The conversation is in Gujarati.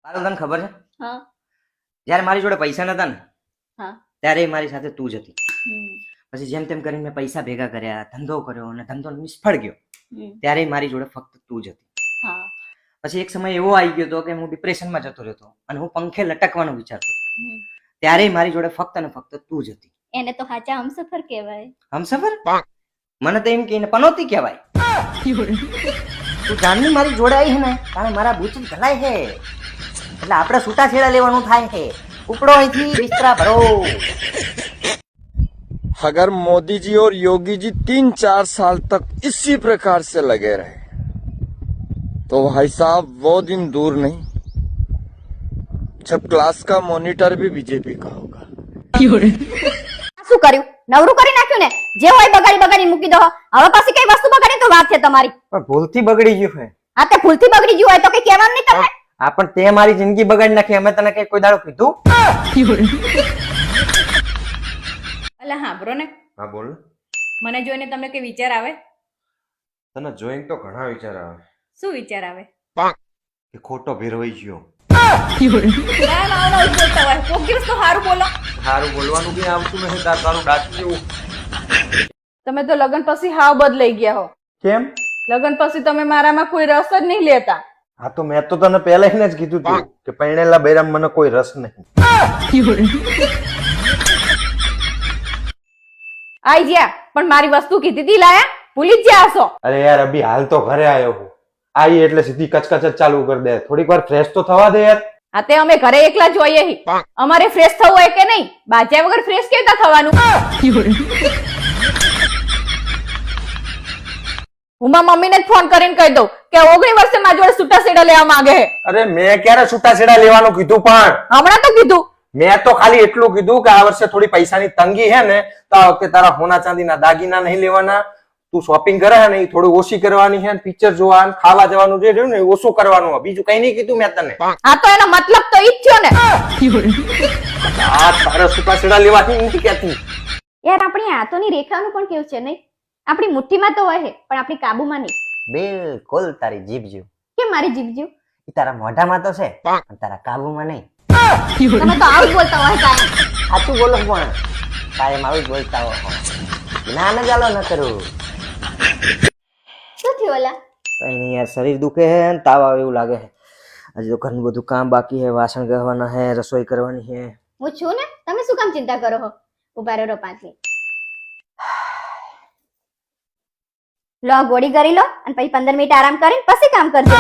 પારુલ તને ખબર છે હા જ્યારે મારી જોડે પૈસા નતા ને હા ત્યારે મારી સાથે તું જ હતી. હમ, પછી જેમ તેમ કરીને મેં પૈસા ભેગા કર્યા, ધંધો કર્યો અને ધંધો નિષ્ફળ ગયો હમ, ત્યારે મારી જોડે ફક્ત તું જ હતી. હા પછી એક સમય એવો આવી ગયો હતો કે હું ડિપ્રેશનમાં જતો રહ્યો અને હું પંખે લટકવાનો વિચારતો હતો. હમ. ત્યારે મારી જોડે ફક્ત ને ફક્ત તું જ હતી. એને તો સાચા હમસફર કહેવાય. હમસફર મને તો એમ કહીને પનોતી કહેવાય. તું જાનની મારી જોડે આવી છે ને તારે મારા બૂચ ગલાય છે એટલે આપણે છૂટા છેડા લેવાનું થાય છે. ઉપડો અહીંથી બિસ્તરા ભરો. अगर मोदी जी और योगी जी 3-4 साल तक इसी प्रकार से लगे रहे तो भाई साहब वो दिन दूर नहीं जब क्लास का मॉनिटर भी बीजेपी का होगा. શું કર્યું? નવરું કરી નાખ્યું ને. જે હોય બગાડી મૂકી દો. હવે પછી કઈ વસ્તુ બગાડી તો વાત છે તમારી. પણ ભૂલથી બગડી ગયું છે. આ તે ભૂલથી બગડી ગયું હોય તો કઈ કહેવાનું નહીં તમને. આ પણ તે મારી જિંદગી બગાડી નાખી. અમે તને કઈ કોઈ દાડો કીધું? અલા હા બ્રો ને હા બોલ. મને જોઈને તમને કઈ વિચાર આવે? તને જોઈને તો ઘણા વિચાર આવે શું વિચાર આવે? કે ખોટો ભેરવાઈ ગયો. ના ના ના બોલતા હોય કોક દિવસ તો સારું બોલો. સારું બોલવાનું બી આવતું નથી. તારું ડાચું જેવું. તમે તો લગન પછી હાવ બદલાઈ ગયા હો. કેમ? લગન પછી તમે મારામાં કોઈ રસ જ નહીં લેતા. હા તો મેં તો તને પહેલા જ કીધું તું કે પરણેલા બૈરામ મને કોઈ રસ નહીં. આઈ જ્યા પણ મારી વસ્તુ કીધી હતી લાયા ભૂલી જ જ્યા હશો. અરે યાર અભી હાલ તો ઘરે આવ્યો હું. આવી એટલે સીધી કચકચ જ ચાલુ કરી દે. થોડીક વાર ફ્રેશ તો થવા દે યાર. આ તે અમે ઘરે એકલા જોઈએ હી. અમારે ફ્રેશ થવું હોય કે નહીં? બાજ્યા વગર ફ્રેશ કેવી રીતે થવાનું? હું મારા મમ્મીને જ ફોન કરીને કહી દઉં કે 19 વર્ષે મારી જોડે છૂટા છેડા લેવા માંગે છે. અરે મેં ક્યારે છૂટા છેડા લેવાનું કીધું? પણ હમણાં તો કીધું. મેં તો ખાલી એટલું કીધું કે આ વર્ષે થોડી પૈસાની તંગી છે ને તો આ વખતે તારા સોના ચાંદીના દાગીના નહીં લેવાના. તું શોપિંગ કરે છે ને એ થોડું ઓછી કરવાની છે. પિક્ચર જોવા ખાવા જવાનું જે રહ્યું ને એ ઓછું કરવાનું. બીજું કઈ નહીં કીધું મેં તને. આ તો એનો મતલબ તો ઈ જ થયો ને. આ તારા છૂટા છેડા લેવાની નથી કહેતી. યાર આપણી હાથોની રેખાનું પણ કેવું છે નહીં? આપણી મુઠ્ઠીમાં તો હોય પણ આપણી કાબુમાં નહીં. બિલકુલ તારી જીભ જેવું. કેમ મારી જીભ જેવું? ઈ તારા મોઢામાં તો છે પણ તારા કાબુમાં નહીં. તમે તો આવું જ બોલતા હોય કાયમ. સાચું બોલો પણ કાયમ આવું જ બોલતા હો. ના ન ચાલો ન કરું. શું થયું ઓલા? કઈ નહીં યાર, શરીર દુખે છે ને તાવ આવે એવું લાગે છે. હજી તો ઘણું બધું કામ બાકી છે. વાસણ ગવાના છે, રસોઈ કરવાની છે. હું છું ને, તમે શું કામ ચિંતા કરો છો? ઉભા રહો 5 મિનિટ. લો ગોળી કરી લો અને પછી 15 મિનિટ આરામ કરીને પછી કામ કરજો.